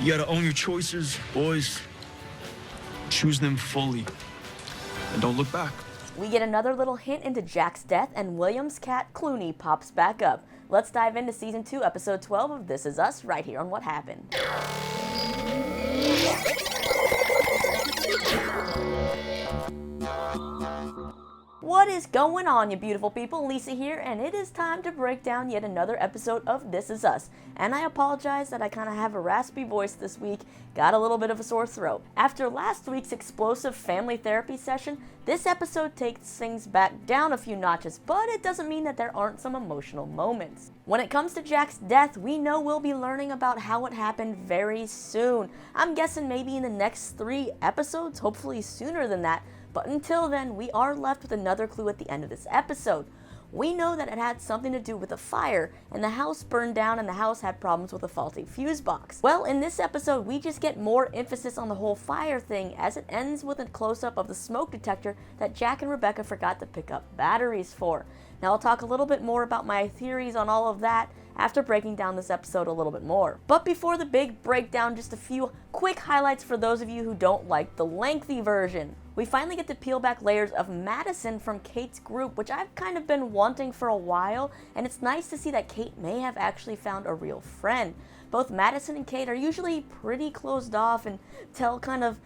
You gotta own your choices, boys. Choose them fully. And don't look back. We get another little hint into Jack's death, and William's cat Clooney pops back up. Let's dive into Season 2, Episode 12 of This Is Us, right here on What Happened. What is going on, you beautiful people? Lisa here, and it is time to break down yet another episode of This Is Us. And I apologize that I kind of have a raspy voice this week, got a little bit of a sore throat. After last week's explosive family therapy session, this episode takes things back down a few notches, but it doesn't mean that there aren't some emotional moments. When it comes to Jack's death, we know we'll be learning about how it happened very soon. I'm guessing maybe in the next 3 episodes, hopefully sooner than that. But until then, we are left with another clue at the end of this episode. We know that it had something to do with a fire, and the house burned down and the house had problems with a faulty fuse box. Well, in this episode, we just get more emphasis on the whole fire thing, as it ends with a close-up of the smoke detector that Jack and Rebecca forgot to pick up batteries for. Now, I'll talk a little bit more about my theories on all of that after breaking down this episode a little bit more. But before the big breakdown, just a few quick highlights for those of you who don't like the lengthy version. We finally get to peel back layers of Madison from Kate's group, which I've kind of been wanting for a while, and it's nice to see that Kate may have actually found a real friend. Both Madison and Kate are usually pretty closed off and tell kind of,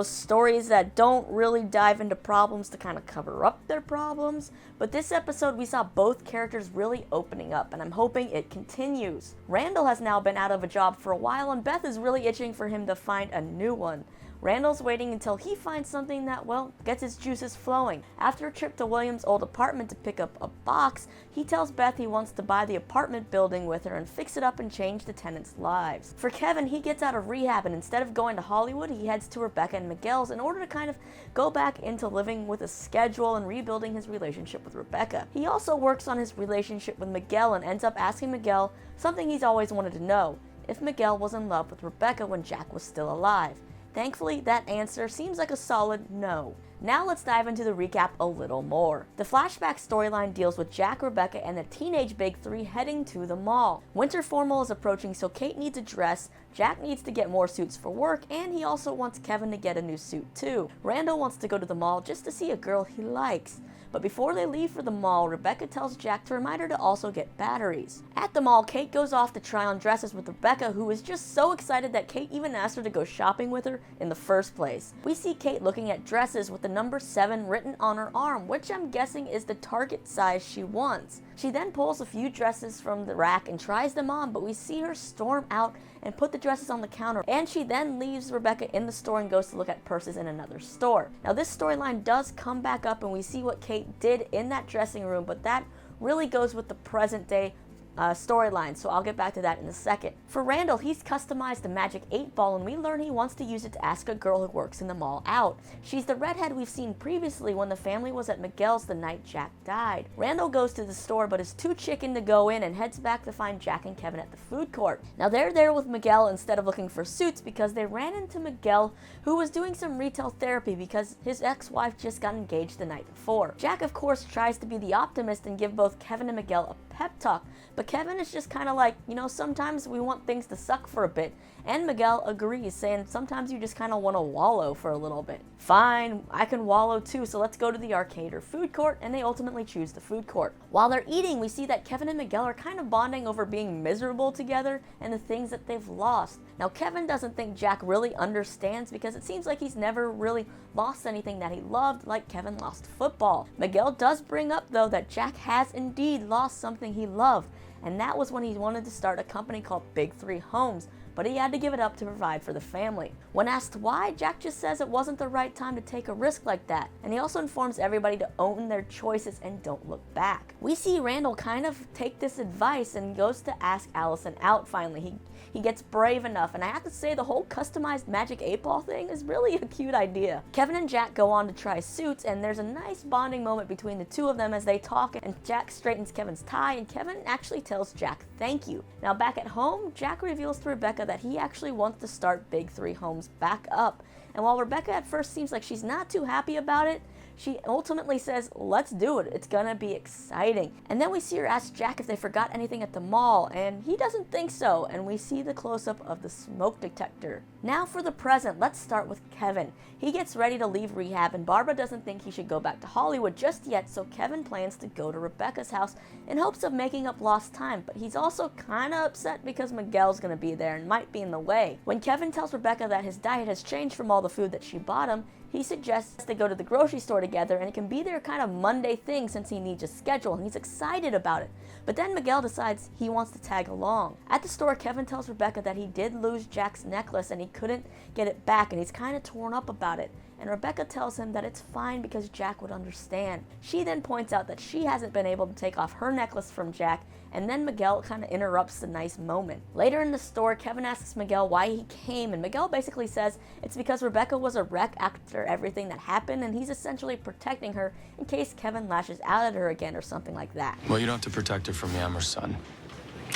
stories that don't really dive into problems to kind of cover up their problems. But this episode, we saw both characters really opening up, and I'm hoping it continues. Randall has now been out of a job for a while, and Beth is really itching for him to find a new one. Randall's waiting until he finds something that, gets his juices flowing. After a trip to William's old apartment to pick up a box, he tells Beth he wants to buy the apartment building with her and fix it up and change the tenants' lives. For Kevin, he gets out of rehab, and instead of going to Hollywood, he heads to Rebecca and Miguel's in order to kind of go back into living with a schedule and rebuilding his relationship with Rebecca. He also works on his relationship with Miguel and ends up asking Miguel something he's always wanted to know: if Miguel was in love with Rebecca when Jack was still alive. Thankfully, that answer seems like a solid no. Now let's dive into the recap a little more. The flashback storyline deals with Jack, Rebecca, and the teenage Big Three heading to the mall. Winter formal is approaching, so Kate needs a dress, Jack needs to get more suits for work, and he also wants Kevin to get a new suit too. Randall wants to go to the mall just to see a girl he likes. But before they leave for the mall, Rebecca tells Jack to remind her to also get batteries. At the mall, Kate goes off to try on dresses with Rebecca, who is just so excited that Kate even asked her to go shopping with her in the first place. We see Kate looking at dresses with the number 7 written on her arm, which I'm guessing is the target size she wants. She then pulls a few dresses from the rack and tries them on, but we see her storm out and put the dresses on the counter, and she then leaves Rebecca in the store and goes to look at purses in another store. Now this storyline does come back up and we see what Kate did in that dressing room, but that really goes with the present day storyline, so I'll get back to that in a second. For Randall, he's customized the magic 8-ball, and we learn he wants to use it to ask a girl who works in the mall out. She's the redhead we've seen previously when the family was at Miguel's the night Jack died. Randall goes to the store but is too chicken to go in and heads back to find Jack and Kevin at the food court. Now they're there with Miguel instead of looking for suits because they ran into Miguel, who was doing some retail therapy because his ex-wife just got engaged the night before. Jack, of course, tries to be the optimist and give both Kevin and Miguel a pep talk, but Kevin is just kind of like, sometimes we want things to suck for a bit, and Miguel agrees, saying sometimes you just kind of want to wallow for a little bit. Fine, I can wallow too, so let's go to the arcade or food court, and they ultimately choose the food court. While they're eating, we see that Kevin and Miguel are kind of bonding over being miserable together and the things that they've lost. Now Kevin doesn't think Jack really understands because it seems like he's never really lost anything that he loved, like Kevin lost football. Miguel does bring up though that Jack has indeed lost something he loved, and that was when he wanted to start a company called Big Three Homes, but he had to give it up to provide for the family. When asked why, Jack just says it wasn't the right time to take a risk like that, and he also informs everybody to own their choices and don't look back. We see Randall kind of take this advice and goes to ask Allison out finally. He gets brave enough, and I have to say the whole customized magic 8-ball thing is really a cute idea. Kevin and Jack go on to try suits, and there's a nice bonding moment between the two of them as they talk, and Jack straightens Kevin's tie, and Kevin actually tells Jack thank you. Now back at home, Jack reveals to Rebecca that he actually wants to start Big Three Homes back up, and while Rebecca at first seems like she's not too happy about it, she ultimately says, let's do it, it's gonna be exciting. And then we see her ask Jack if they forgot anything at the mall, and he doesn't think so, and we see the close-up of the smoke detector. Now for the present, let's start with Kevin. He gets ready to leave rehab, and Barbara doesn't think he should go back to Hollywood just yet, so Kevin plans to go to Rebecca's house in hopes of making up lost time, but he's also kinda upset because Miguel's gonna be there and might be in the way. When Kevin tells Rebecca that his diet has changed from all the food that she bought him, he suggests they go to the grocery store together, and it can be their kind of Monday thing since he needs a schedule, and he's excited about it. But then Miguel decides he wants to tag along. At the store, Kevin tells Rebecca that he did lose Jack's necklace and he couldn't get it back, and he's kind of torn up about it. And Rebecca tells him that it's fine because Jack would understand. She then points out that she hasn't been able to take off her necklace from Jack, and then Miguel kind of interrupts the nice moment. Later in the store, Kevin asks Miguel why he came, and Miguel basically says it's because Rebecca was a wreck after everything that happened, and he's essentially protecting her in case Kevin lashes out at her again or something like that. Well, you don't have to protect her from me. I'm her son.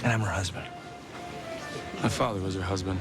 And I'm her husband. My father was her husband.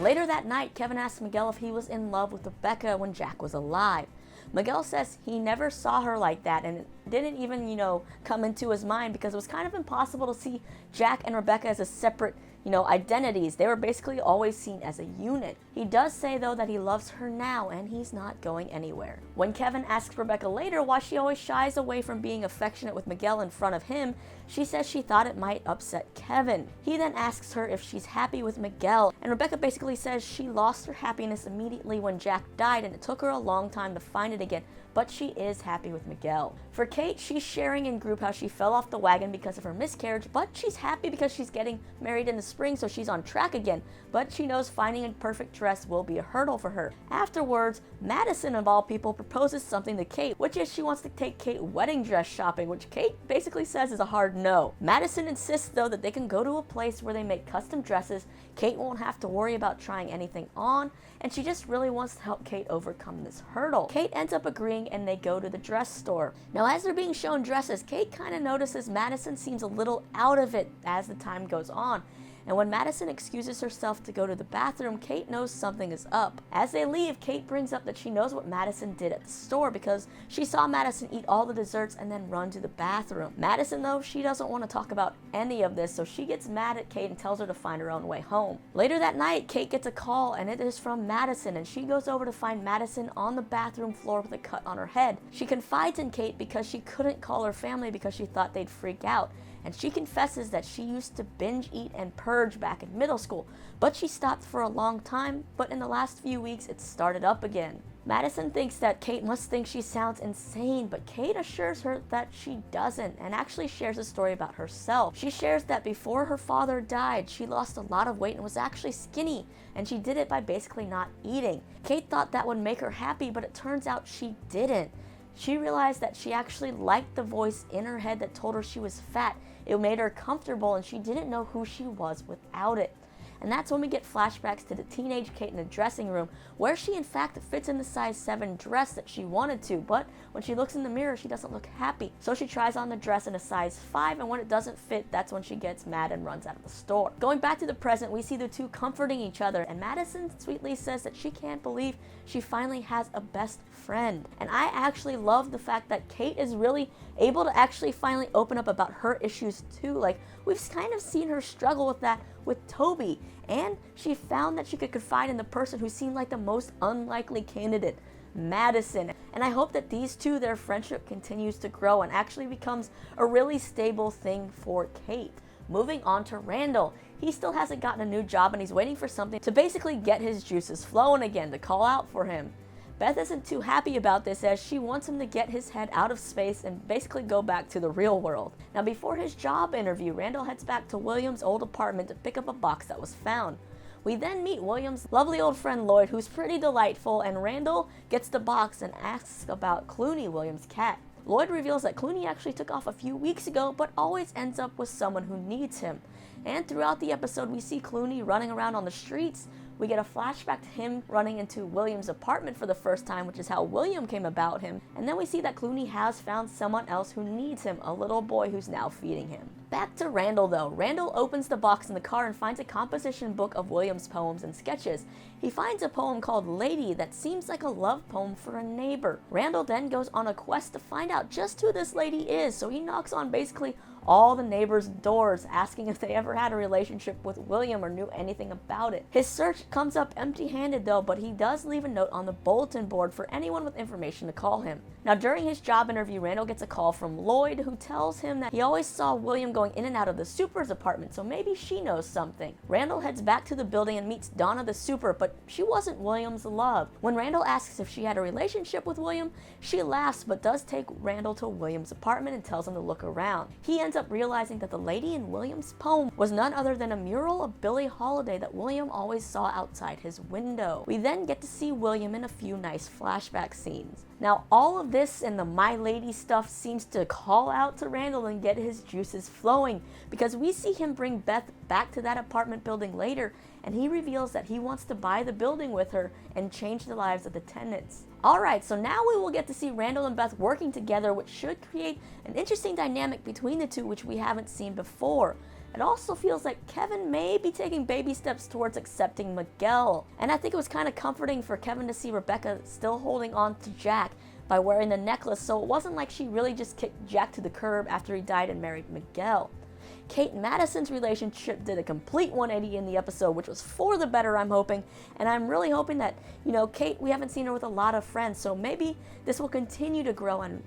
Later that night, Kevin asks Miguel if he was in love with Rebecca when Jack was alive. Miguel says he never saw her like that, and it didn't even, come into his mind because it was kind of impossible to see Jack and Rebecca as a separate, identities. They were basically always seen as a unit. He does say, though, that he loves her now, and he's not going anywhere. When Kevin asks Rebecca later why she always shies away from being affectionate with Miguel in front of him, she says she thought it might upset Kevin. He then asks her if she's happy with Miguel, and Rebecca basically says she lost her happiness immediately when Jack died, and it took her a long time to find it again, but she is happy with Miguel. For Kate, she's sharing in group how she fell off the wagon because of her miscarriage, but she's happy because she's getting married in the spring, so she's on track again, but she knows finding a perfect dress will be a hurdle for her. Afterwards, Madison, of all people, proposes something to Kate, which is she wants to take Kate wedding dress shopping, which Kate basically says is a hard no. Madison insists, though, that they can go to a place where they make custom dresses. Kate won't have to worry about trying anything on, and she just really wants to help Kate overcome this hurdle. Kate ends up agreeing, and they go to the dress store. Now, as they're being shown dresses, Kate kind of notices Madison seems a little out of it as the time goes on. And when Madison excuses herself to go to the bathroom, Kate knows something is up. As they leave, Kate brings up that she knows what Madison did at the store because she saw Madison eat all the desserts and then run to the bathroom. Madison, though, she doesn't want to talk about any of this, so she gets mad at Kate and tells her to find her own way home. Later that night, Kate gets a call, and it is from Madison, and she goes over to find Madison on the bathroom floor with a cut on her head. She confides in Kate because she couldn't call her family because she thought they'd freak out. And she confesses that she used to binge eat and purge back in middle school, but she stopped for a long time, but in the last few weeks it started up again. Madison thinks that Kate must think she sounds insane, but Kate assures her that she doesn't, and actually shares a story about herself. She shares that before her father died, she lost a lot of weight and was actually skinny, and she did it by basically not eating. Kate thought that would make her happy, but it turns out she didn't. She realized that she actually liked the voice in her head that told her she was fat. It made her comfortable, and she didn't know who she was without it. And that's when we get flashbacks to the teenage Kate in the dressing room, where she in fact fits in the size 7 dress that she wanted to, but when she looks in the mirror, she doesn't look happy. So she tries on the dress in a size 5, and when it doesn't fit, that's when she gets mad and runs out of the store. Going back to the present, we see the two comforting each other, and Madison sweetly says that she can't believe she finally has a best friend. And I actually love the fact that Kate is really able to actually finally open up about her issues too. Like, we've kind of seen her struggle with that with Toby, and she found that she could confide in the person who seemed like the most unlikely candidate, Madison. And I hope that these two, their friendship continues to grow and actually becomes a really stable thing for Kate. Moving on to Randall. He still hasn't gotten a new job, and he's waiting for something to basically get his juices flowing again, to call out for him. Beth isn't too happy about this, as she wants him to get his head out of space and basically go back to the real world. Now, before his job interview, Randall heads back to William's old apartment to pick up a box that was found. We then meet William's lovely old friend Lloyd, who's pretty delightful, and Randall gets the box and asks about Clooney, William's cat. Lloyd reveals that Clooney actually took off a few weeks ago, but always ends up with someone who needs him. And throughout the episode, we see Clooney running around on the streets, We get a flashback to him running into William's apartment for the first time, which is how William came about him. And then we see that Clooney has found someone else who needs him, a little boy who's now feeding him. Back to Randall though. Randall opens the box in the car and finds a composition book of William's poems and sketches. He finds a poem called Lady that seems like a love poem for a neighbor. Randall then goes on a quest to find out just who this lady is, so he knocks on basically all the neighbors' doors asking if they ever had a relationship with William or knew anything about it. His search comes up empty-handed though, but he does leave a note on the bulletin board for anyone with information to call him. Now during his job interview, Randall gets a call from Lloyd, who tells him that he always saw William going in and out of the super's apartment, so maybe she knows something. Randall heads back to the building and meets Donna the super, but she wasn't William's love. When Randall asks if she had a relationship with William, she laughs but does take Randall to William's apartment and tells him to look around. He ends up realizing that the lady in William's poem was none other than a mural of Billie Holiday that William always saw outside his window. We then get to see William in a few nice flashback scenes. Now all of this and the My Lady stuff seems to call out to Randall and get his juices flowing, because we see him bring Beth back to that apartment building later, and he reveals that he wants to buy the building with her and change the lives of the tenants. Alright, so now we will get to see Randall and Beth working together, which should create an interesting dynamic between the two, which we haven't seen before. It also feels like Kevin may be taking baby steps towards accepting Miguel. And I think it was kind of comforting for Kevin to see Rebecca still holding on to Jack by wearing the necklace, so it wasn't like she really just kicked Jack to the curb after he died and married Miguel. Kate and Madison's relationship did a complete 180 in the episode, which was for the better, I'm hoping. And I'm really hoping that, Kate, we haven't seen her with a lot of friends, so maybe this will continue to grow and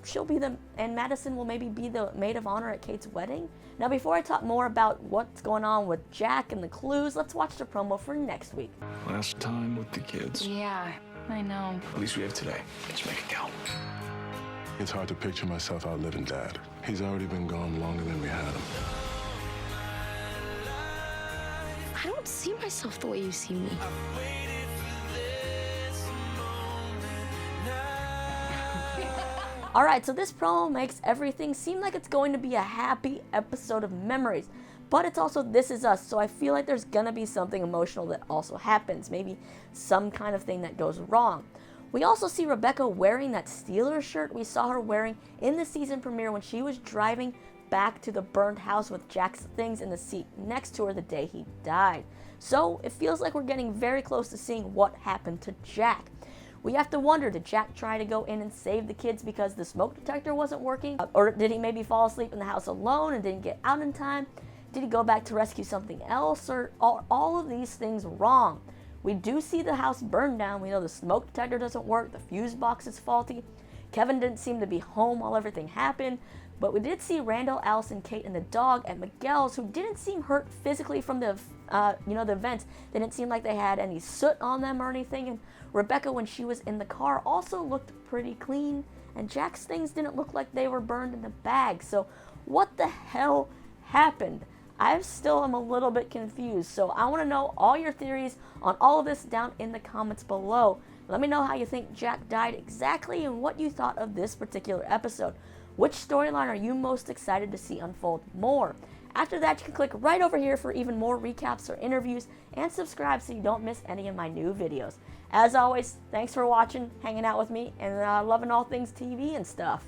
and Madison will maybe be the maid of honor at Kate's wedding. Now, before I talk more about what's going on with Jack and the clues, let's watch the promo for next week. Last time with the kids. Yeah, I know. At least we have today. Let's make it count. It's hard to picture myself outliving Dad. He's already been gone longer than we had him. I don't see myself the way you see me. Alright, so this promo makes everything seem like it's going to be a happy episode of Memories. But it's also This Is Us, so I feel like there's gonna be something emotional that also happens. Maybe some kind of thing that goes wrong. We also see Rebecca wearing that Steelers shirt we saw her wearing in the season premiere when she was driving back to the burned house with Jack's things in the seat next to her the day he died. So it feels like we're getting very close to seeing what happened to Jack. We have to wonder, did Jack try to go in and save the kids because the smoke detector wasn't working? Or did he maybe fall asleep in the house alone and didn't get out in time? Did he go back to rescue something else? Or are all of these things wrong? We do see the house burn down. We know the smoke detector doesn't work. The fuse box is faulty. Kevin didn't seem to be home while everything happened. But we did see Randall, Allison, Kate, and the dog at Miguel's, who didn't seem hurt physically from the events. They didn't seem like they had any soot on them or anything. And Rebecca, when she was in the car, also looked pretty clean. And Jack's things didn't look like they were burned in the bag. So what the hell happened? I still am a little bit confused. So I want to know all your theories on all of this down in the comments below. Let me know how you think Jack died exactly and what you thought of this particular episode. Which storyline are you most excited to see unfold more? After that, you can click right over here for even more recaps or interviews, and subscribe so you don't miss any of my new videos. As always, thanks for watching, hanging out with me, and loving all things TV and stuff.